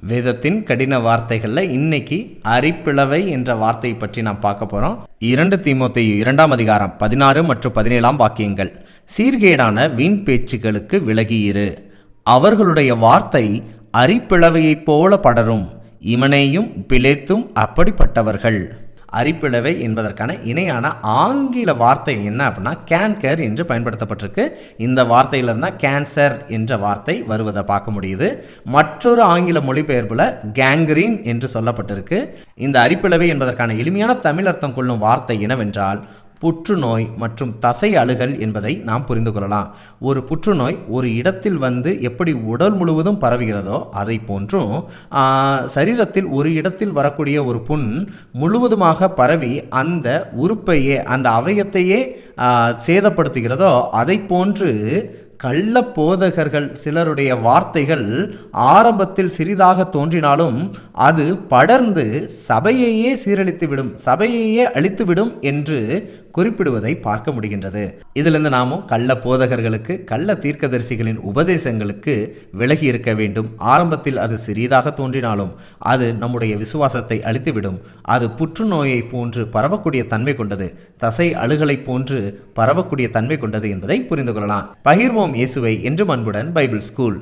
வேதத்தின் கடின வார்த்தைகளில் இன்னைக்கு அரிப்பிளவை என்ற வார்த்தையை பற்றி நாம் பார்க்க போகிறோம். 2 தீமோத்தேயு 2ஆம் அதிகாரம் 16 மற்றும் 17 வாக்கியங்கள். சீர்கேடான வீண் பேச்சுகளுக்கு விலகியிரு, அவர்களுடைய வார்த்தை அரிப்பிளவையைப் போல படரும், இமனேயும் பிலேத்தும் அப்படிப்பட்டவர்கள். அரிப்பிளவை என்பதற்கான இணையான ஆங்கில வார்த்தை என்ன அப்படின்னா கேன்கர் என்று பயன்படுத்தப்பட்டிருக்கு. இந்த வார்த்தையிலிருந்து தான் கேன்சர் என்ற வார்த்தை வருவதை பார்க்க முடியுது. மற்றொரு ஆங்கில மொழிபெயர்ப்பில் கேங்க்ரீன் என்று சொல்லப்பட்டிருக்கு. இந்த அரிப்பிளவை என்பதற்கான எளிமையான தமிழ் அர்த்தம் கொள்ளும் வார்த்தை என்னவென்றால் புற்றுநோய் மற்றும் தசை அழுகல் என்பதை நாம் புரிந்து கொள்ளலாம். ஒரு புற்றுநோய் ஒரு இடத்தில் எப்படி உடல் முழுவதும் பரவுகிறதோ அதை போன்றும் சரீரத்தில் ஒரு இடத்தில் வரக்கூடிய ஒரு புண் முழுவதுமாக பரவி அந்த உறுப்பையே அந்த அவயத்தையே சேதப்படுத்துகிறதோ அதை போன்று கள்ள போதகர்கள் சிலருடைய வார்த்தைகள் ஆரம்பத்தில் சிறிதாக தோன்றினாலும் அது படர்ந்து சபையையே சீரழித்துவிடும், சபையையே அழித்துவிடும் என்று குறிப்பிடுவதை பார்க்க முடிகின்றது. இதிலிருந்து நாமும் கள்ள போதகர்களுக்கு கள்ள தீர்க்கதரிசிகளின் உபதேசங்களுக்கு விலகி இருக்க வேண்டும். ஆரம்பத்தில் அது சிறிதாக தோன்றினாலும் அது நம்முடைய விசுவாசத்தை அழித்துவிடும். அது புற்றுநோயை போன்று பரவக்கூடிய தன்மை கொண்டது, தசை அழுகலை போன்று பரவக்கூடிய தன்மை கொண்டது என்பதை புரிந்து கொள்ளலாம். பகிர்வோம் இயேசுவை என்றும் அன்புடன் பைபிள் ஸ்கூல்.